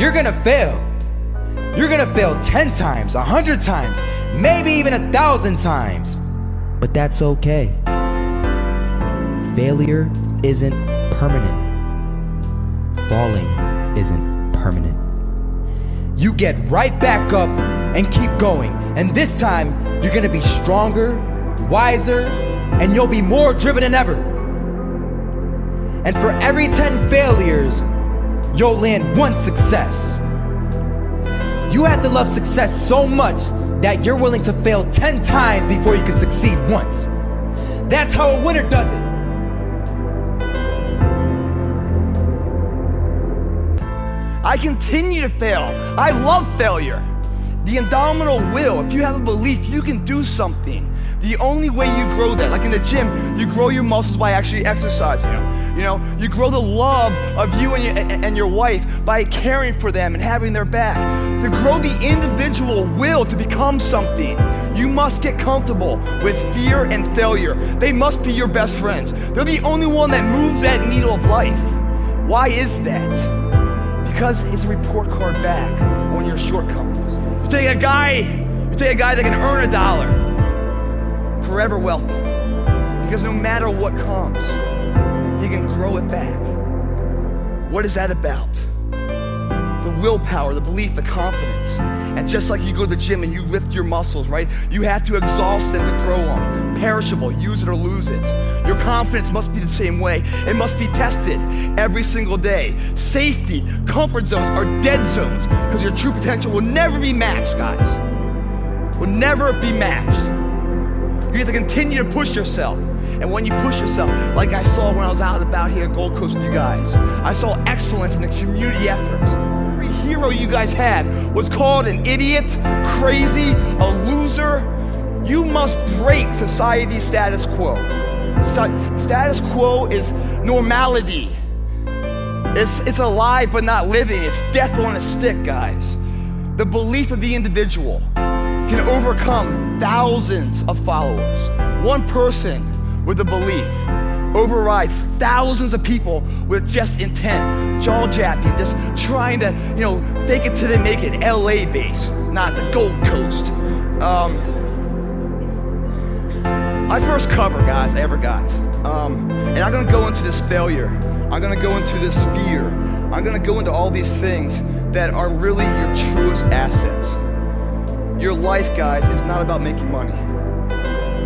you're gonna fail. You're gonna fail 10 times, 100 times, maybe even 1,000 times. But that's okay. Failure isn't permanent. Falling isn't permanent. You get right back up and keep going. And this time, you're gonna be stronger, wiser, and you'll be more driven than ever. And for every 10 failures, you'll land one success. You have to love success so much that you're willing to fail 10 times before you can succeed once. That's how a winner does it. I continue to fail. I love failure. The indomitable will, if you have a belief you can do something, the only way you grow that, like in the gym, you grow your muscles by actually exercising them. You know, you grow the love of you and your wife by caring for them and having their back. To grow the individual will to become something, you must get comfortable with fear and failure. They must be your best friends. They're the only one that moves that needle of life. Why is that? Because it's a report card back on your shortcomings. You take a guy that can earn $1, forever wealthy. Because no matter what comes, he can grow it back. What is that about? The willpower, the belief, the confidence. And just like you go to the gym and you lift your muscles, right? You have to exhaust them to grow them. Perishable, use it or lose it. Your confidence must be the same way. It must be tested every single day. Safety, comfort zones are dead zones because your true potential will never be matched, guys. Will never be matched. You have to continue to push yourself. And when you push yourself, like I saw when I was out and about here at Gold Coast with you guys, I saw excellence in the community effort. Every hero you guys had was called an idiot, crazy, a loser. You must break society's status quo. Status quo is normality. It's alive but not living. It's death on a stick, guys. The belief of the individual can overcome thousands of followers. One person with a belief overrides thousands of people with just intent, jaw-japping, just trying to, fake it till they make it. LA base, not the Gold Coast. My first cover, guys, I ever got. And I'm gonna go into this failure. I'm gonna go into this fear. I'm gonna go into all these things that are really your truest assets. Your life, guys, is not about making money.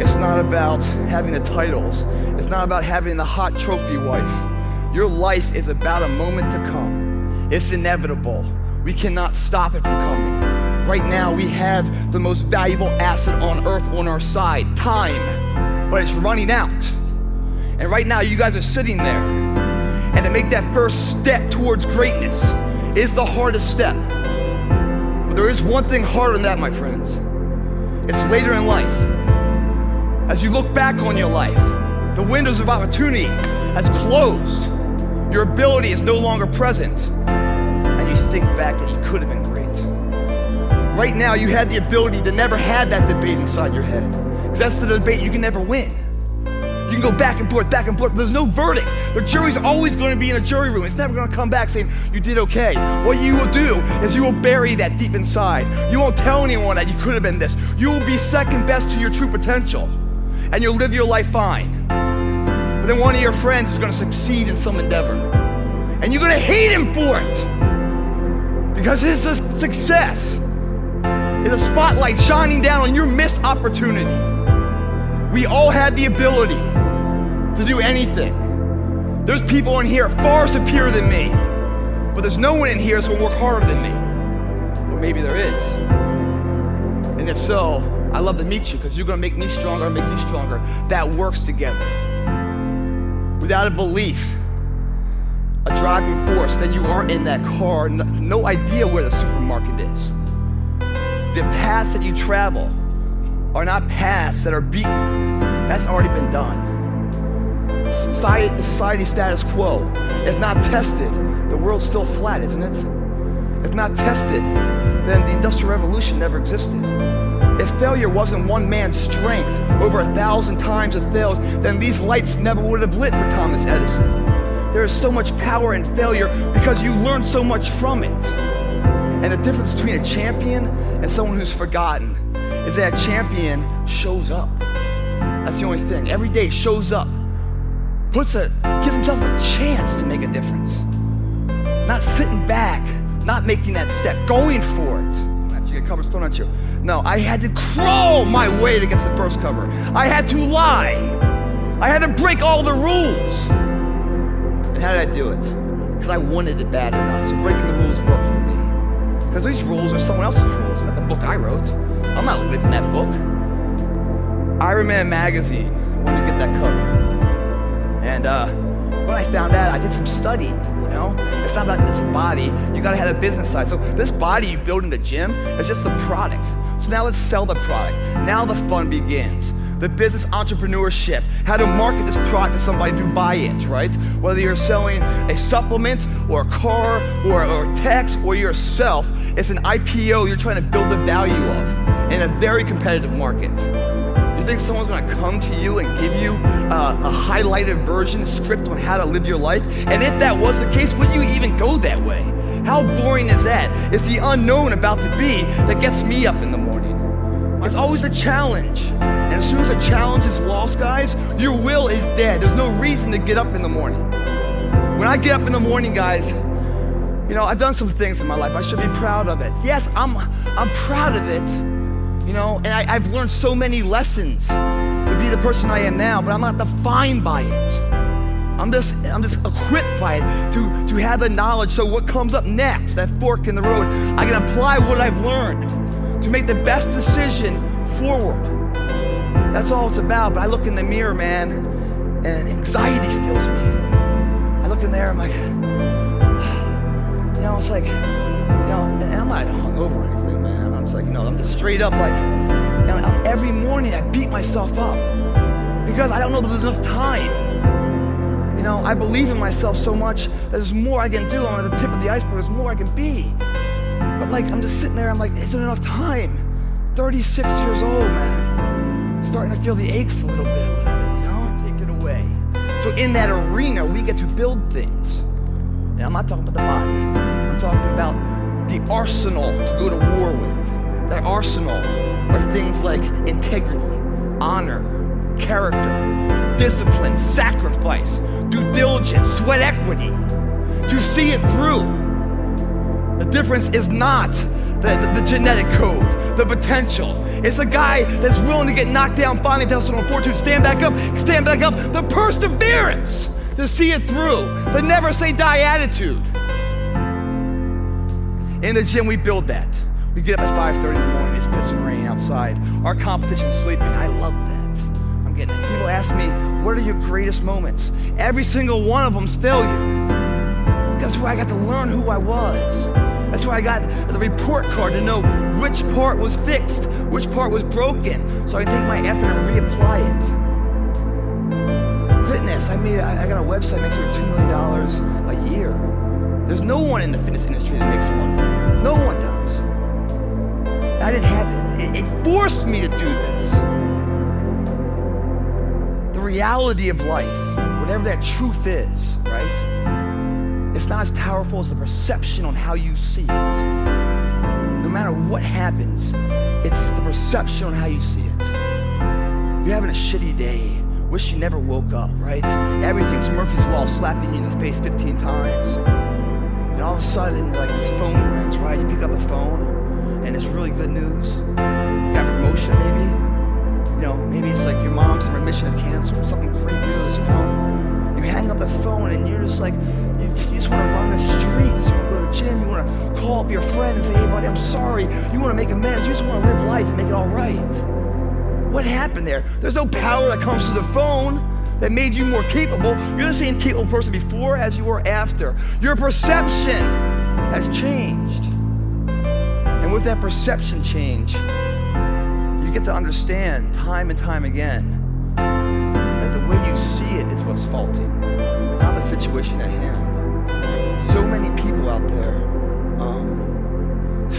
It's not about having the titles. It's not about having the hot trophy wife. Your life is about a moment to come. It's inevitable. We cannot stop it from coming. Right now, we have the most valuable asset on earth on our side, time, but it's running out. And right now, you guys are sitting there. And to make that first step towards greatness is the hardest step. But there is one thing harder than that, my friends. It's later in life. As you look back on your life, the windows of opportunity has closed. Your ability is no longer present. And you think back that you could have been great. Right now, you had the ability to never have that debate inside your head. Because that's the debate you can never win. You can go back and forth, but there's no verdict. The jury's always going to be in the jury room. It's never going to come back saying, you did okay. What you will do is you will bury that deep inside. You won't tell anyone that you could have been this. You will be second best to your true potential. And you'll live your life fine. But then one of your friends is going to succeed in some endeavor. And you're going to hate him for it. Because his success is a spotlight shining down on your missed opportunity. We all have the ability to do anything. There's people in here far superior than me, but there's no one in here that's gonna work harder than me. Or maybe there is. And if so, I'd love to meet you because you're gonna make me stronger, make me stronger. That works together. Without a belief, a driving force, then you are in that car, no idea where the supermarket is. The paths that you travel are not paths that are beaten. That's already been done. Society's status quo is not tested. The world's still flat, isn't it? If not tested, then the Industrial Revolution never existed. If failure wasn't one man's strength over 1,000 times it failed, then these lights never would have lit for Thomas Edison. There is so much power in failure because you learn so much from it. And the difference between a champion and someone who's forgotten is that a champion shows up. That's the only thing. Every day shows up. Gives himself a chance to make a difference. Not sitting back, not making that step, going for it. You get covers thrown at you. No, I had to crawl my way to get to the first cover. I had to lie. I had to break all the rules. And how did I do it? Because I wanted it bad enough. So breaking the rules worked for me. Because these rules are someone else's rules, not the book I wrote. I'm not living that book. Iron Man magazine, I wanted to get that cover. And when I found out, I did some studying, you know? It's not about this body, you gotta have a business side. So this body you build in the gym is just the product. So now let's sell the product. Now the fun begins. The business entrepreneurship, how to market this product to somebody to buy it, right? Whether you're selling a supplement or a car or text or yourself, it's an IPO you're trying to build the value of in a very competitive market. You think someone's gonna come to you and give you a highlighted version, script on how to live your life? And if that was the case, would you even go that way? How boring is that? It's the unknown about the be that gets me up in the morning. It's always a challenge. And as soon as a challenge is lost, guys, your will is dead. There's no reason to get up in the morning. When I get up in the morning, guys, you know, I've done some things in my life. I should be proud of it. Yes, I'm proud of it. You know, and I've learned so many lessons to be the person I am now, but I'm not defined by it. I'm just equipped by it to have the knowledge. So what comes up next, that fork in the road, I can apply what I've learned to make the best decision forward. That's all it's about. But I look in the mirror, man, and anxiety fills me. I look in there, I'm like, you know, it's like, you know, and I'm not hungover or anything, man. I'm just like, you know, I'm just straight up like, you know, every morning I beat myself up because I don't know that there's enough time. You know, I believe in myself so much that there's more I can do. I'm at the tip of the iceberg, there's more I can be. But like, I'm just sitting there, I'm like, is there enough time? 36 years old, man. Starting to feel the aches a little bit, you know? Take it away. So in that arena, we get to build things. And I'm not talking about the body. I'm talking about the arsenal to go to war with. That arsenal are things like integrity, honor, character, discipline, sacrifice, due diligence, sweat equity, to see it through. The difference is not the genetic code, the potential. It's a guy that's willing to get knocked down, finally tells someone fortitude, stand back up, the perseverance to see it through, the never say die attitude. In the gym, we build that. We get up at 5:30 in the morning, it's pissing rain outside. Our competition's sleeping, I love that. I'm getting it. People ask me, what are your greatest moments? Every single one of them's failure. That's where I got to learn who I was. That's where I got the report card to know which part was fixed, which part was broken, so I can take my effort and reapply it. Fitness, I got a website that makes over $2 million a year. There's no one in the fitness industry that makes money. No one does. I didn't have it. It forced me to do this. The reality of life, whatever that truth is, right? It's not as powerful as the perception on how you see it. No matter what happens, it's the perception on how you see it. You're having a shitty day, wish you never woke up, right? Everything's Murphy's Law slapping you in the face 15 times. And all of a sudden, like, this phone rings, right? You pick up the phone, and it's really good news. You got a promotion, maybe. You know, maybe it's like your mom's in remission of cancer, or something great news, you know? You hang up the phone, and you're just like, you just want to run the streets, you want to go to the gym, you want to call up your friend and say, hey buddy, I'm sorry. You want to make amends, you just want to live life and make it all right. What happened there? There's no power that comes through the phone that made you more capable. You're the same capable person before as you were after. Your perception has changed. And with that perception change, you get to understand time and time again that the way you see it is what's faulty, not the situation at hand. So many people out there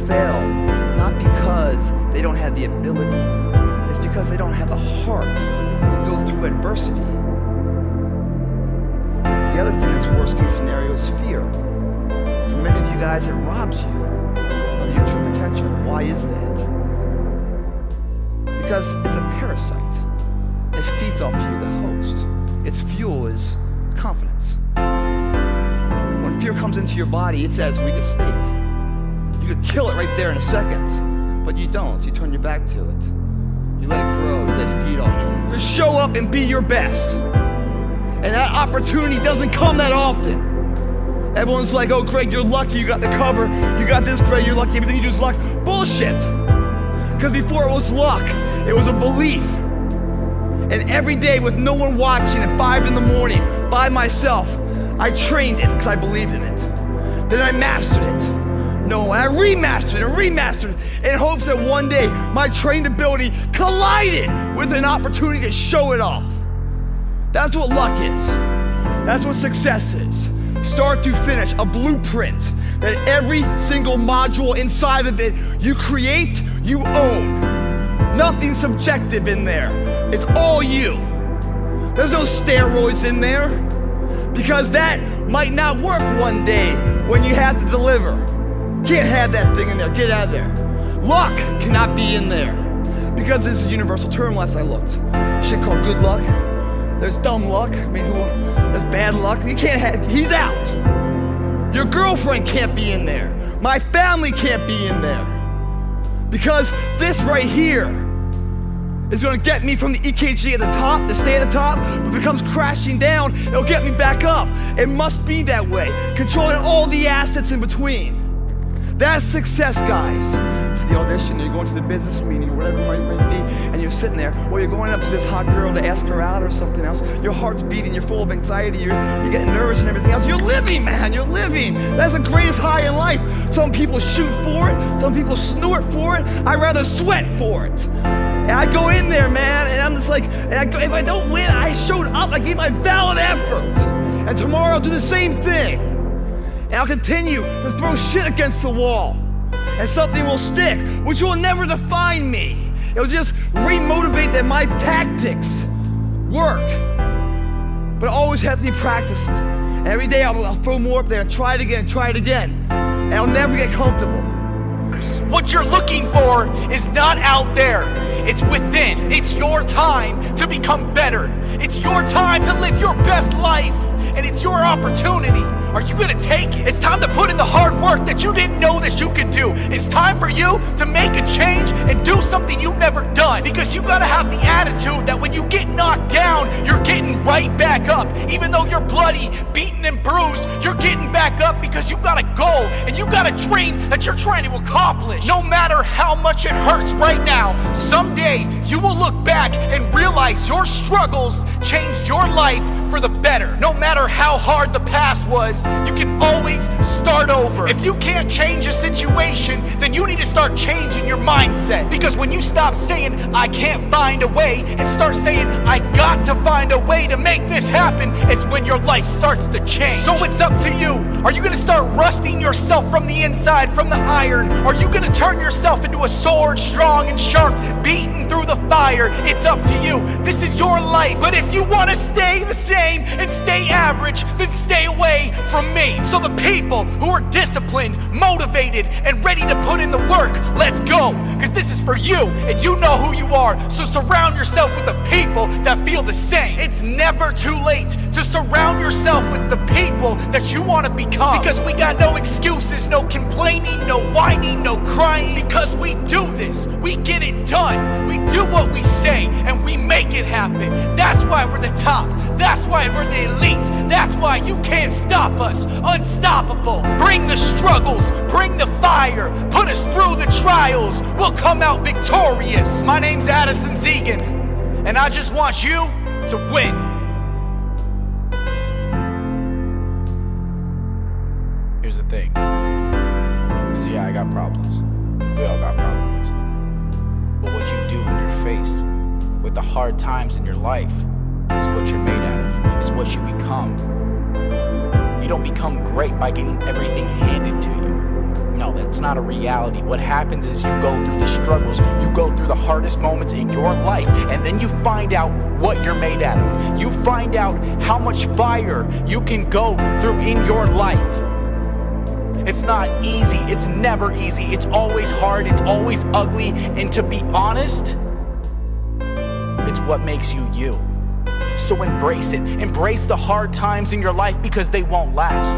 fail not because they don't have the ability, it's because they don't have the heart to go through adversity. The other thing that's worst case scenario is fear. For many of you guys, it robs you. of your true potential. Why is that? Because it's a parasite. It feeds off you, the host. Its fuel is confidence. When fear comes into your body, it's at its weakest state. You could kill it right there in a second, but you don't. You turn your back to it. You let it grow, you let it feed off you. Just show up and be your best. And that opportunity doesn't come that often. Everyone's like, oh, Greg, you're lucky you got the cover. You got this, Greg, you're lucky. Everything you do is luck. Bullshit. Because before it was luck, it was a belief. And every day with no one watching at 5 in the morning by myself, I trained it because I believed in it. Then I mastered it. No, I remastered it in hopes that one day my trained ability collided with an opportunity to show it off. That's what luck is. That's what success is. Start to finish, a blueprint that every single module inside of it you create, you own. Nothing subjective in there. It's all you. There's no steroids in there because that might not work one day when you have to deliver. Can't have that thing in there. Get out of there. Luck cannot be in there because this is a universal term last I looked. Shit called good luck. There's dumb luck. I mean, there's bad luck. You can't have, he's out. Your girlfriend can't be in there. My family can't be in there. Because this right here is gonna get me from the EKG at the top, to stay at the top, but if it comes crashing down, it'll get me back up. It must be that way, controlling all the assets in between. That's success, guys. To the audition, you're going to the business meeting or whatever it might be, and you're sitting there, or you're going up to this hot girl to ask her out or something else. Your heart's beating, you're full of anxiety, you're getting nervous and everything else. You're living, man, you're living. That's the greatest high in life. Some people shoot for it, some people snort for it. I'd rather sweat for it. And I go in there, man, and I'm just like, if I don't win, I showed up, I gave my valid effort. And tomorrow I'll do the same thing. And I'll continue to throw shit against the wall. And something will stick, which will never define me. It'll just re-motivate that my tactics work. But it always has to be practiced. And every day I'll throw more up there and try it again. And I'll never get comfortable. What you're looking for is not out there. It's within. It's your time to become better. It's your time to live your best life. And it's your opportunity. Are you gonna take it? It's time to put in the hard work that you didn't know that you can do. It's time for you to make a change and do something you've never done. Because you gotta have the attitude that when you get knocked down, you're getting right back up. Even though you're bloody, beaten and bruised, you're getting back up because you got a goal and you got a dream that you're trying to accomplish. No matter how much it hurts right now, someday you will look back and realize your struggles changed your life for the better. No matter how hard the past was, you can always start over. If you can't change a situation, then you need to start changing your mindset. Because when you stop saying, I can't find a way, and start saying, I got to find a way to make this happen, is when your life starts to change. So it's up to you. Are you gonna start rusting yourself from the inside, from the iron? Are you gonna turn yourself into a sword, strong and sharp, beaten through the fire? It's up to you. This is your life. But if you wanna stay the same and stay average, then stay away from me. So the people who are disciplined, motivated, and ready to put in the work, let's go. Because this is for you, and you know who you are. So surround yourself with the people that feel the same. It's never too late to surround yourself with the people that you want to become. Because we got no excuses, no complaining, no whining, no crying. Because we do this, we get it done. We do what we say, and we make it happen. That's why we're the top. That's why we're the elite. That's why you can't stop us. Unstoppable. Bring the struggles, bring the fire, put us through the trials. We'll come out victorious. My name's Addison Zegan, and I just want you to win. Here's the thing. Is yeah, I got problems. We all got problems. But what you do when you're faced with the hard times in your life is what you're made out of. It's what you become. You don't become great by getting everything handed to you. No, that's not a reality. What happens is you go through the struggles, you go through the hardest moments in your life, and then you find out what you're made out of. You find out how much fire you can go through in your life. It's not easy. It's never easy. It's always hard. It's always ugly. And to be honest, it's what makes you you. So embrace it. Embrace the hard times in your life because they won't last.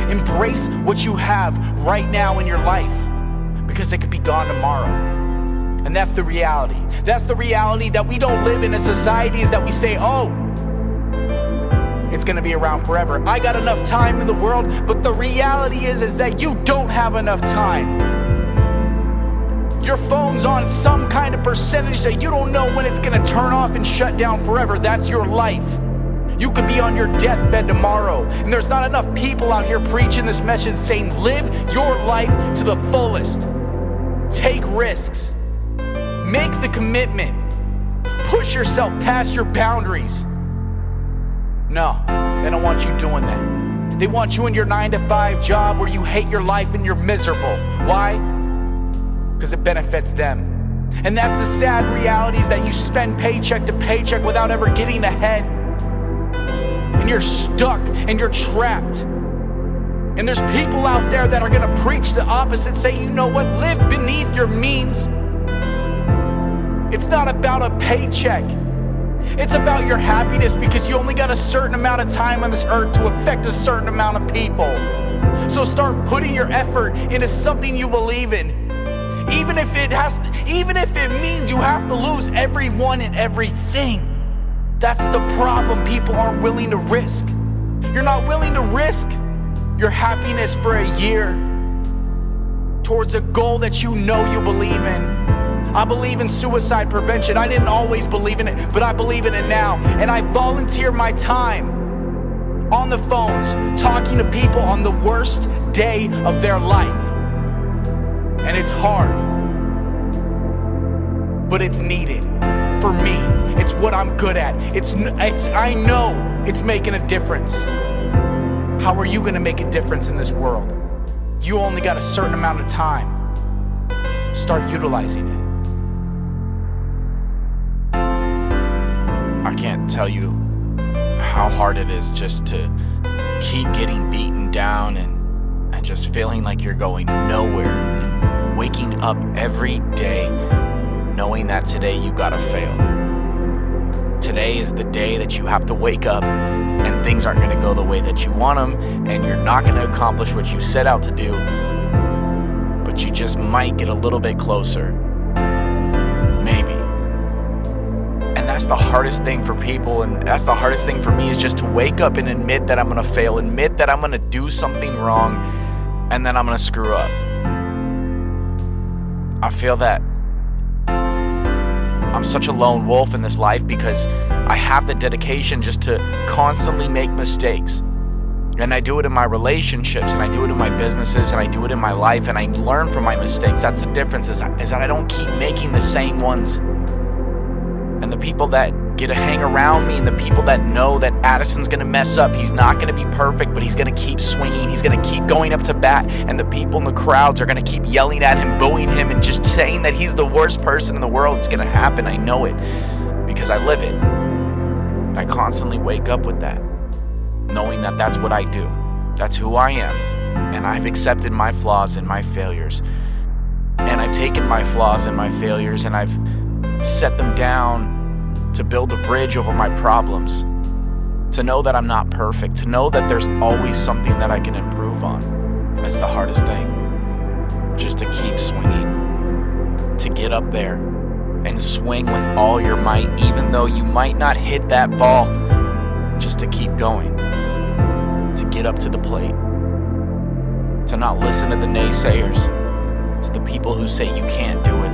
Embrace what you have right now in your life because it could be gone tomorrow. And that's the reality. That's the reality that we don't live in a society, is that we say, oh, it's gonna be around forever. I got enough time in the world, but the reality is that you don't have enough time. Your phone's on some kind of percentage that you don't know when it's gonna turn off and shut down forever. That's your life. You could be on your deathbed tomorrow, and there's not enough people out here preaching this message saying, live your life to the fullest. Take risks. Make the commitment. Push yourself past your boundaries. No, they don't want you doing that. They want you in your 9-to-5 job where you hate your life and you're miserable. Why? Because it benefits them. And that's the sad reality, is that you spend paycheck to paycheck without ever getting ahead. And you're stuck and you're trapped. And there's people out there that are gonna preach the opposite, say, you know what, live beneath your means. It's not about a paycheck. It's about your happiness, because you only got a certain amount of time on this earth to affect a certain amount of people. So start putting your effort into something you believe in. Even if it means you have to lose everyone and everything. That's the problem. People aren't willing to risk. You're not willing to risk your happiness for a year towards a goal that you know you believe in. I believe in suicide prevention. I didn't always believe in it, but I believe in it now. And I volunteer my time on the phones, talking to people on the worst day of their life. And it's hard, but it's needed for me. It's what I'm good at. I know it's making a difference. How are you gonna make a difference in this world? You only got a certain amount of time. Start utilizing it. I can't tell you how hard it is just to keep getting beaten down and just feeling like you're going nowhere, and waking up every day knowing that today you gotta fail. Today is the day that you have to wake up and things aren't gonna go the way that you want them, and you're not gonna accomplish what you set out to do, but you just might get a little bit closer. Maybe. And that's the hardest thing for people, and that's the hardest thing for me, is just to wake up and admit that I'm gonna fail, admit that I'm gonna do something wrong, and then I'm gonna screw up. I feel that I'm such a lone wolf in this life because I have the dedication just to constantly make mistakes. And I do it in my relationships, and I do it in my businesses, and I do it in my life, and I learn from my mistakes. That's the difference, is that I don't keep making the same ones. And the people that get to hang around me, and the people that know that Addison's gonna mess up, he's not gonna be perfect, but he's gonna keep swinging, he's gonna keep going up to bat, and the people in the crowds are gonna keep yelling at him, booing him, and just saying that he's the worst person in the world. It's gonna happen. I know it because I live it. I constantly wake up with that, knowing that that's what I do. That's who I am. And I've accepted my flaws and my failures. And I've taken my flaws and my failures, and I've set them down to build a bridge over my problems, to know that I'm not perfect, to know that there's always something that I can improve on. That's the hardest thing, just to keep swinging, to get up there and swing with all your might, even though you might not hit that ball, just to keep going, to get up to the plate, to not listen to the naysayers, to the people who say you can't do it.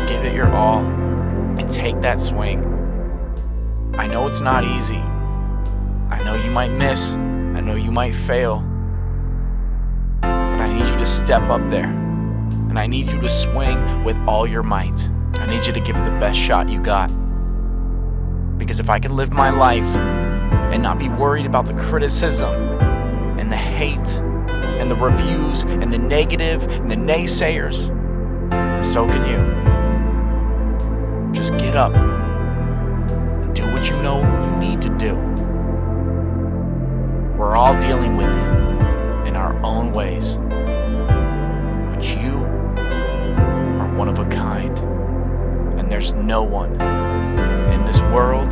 Give it your all and take that swing. I know it's not easy. I know you might miss. I know you might fail. But I need you to step up there. And I need you to swing with all your might. I need you to give it the best shot you got. Because if I can live my life and not be worried about the criticism and the hate and the reviews and the negative and the naysayers, and so can you. Just get up and do what you know you need to do. We're all dealing with it, in our own ways. But you are one of a kind, and there's no one in this world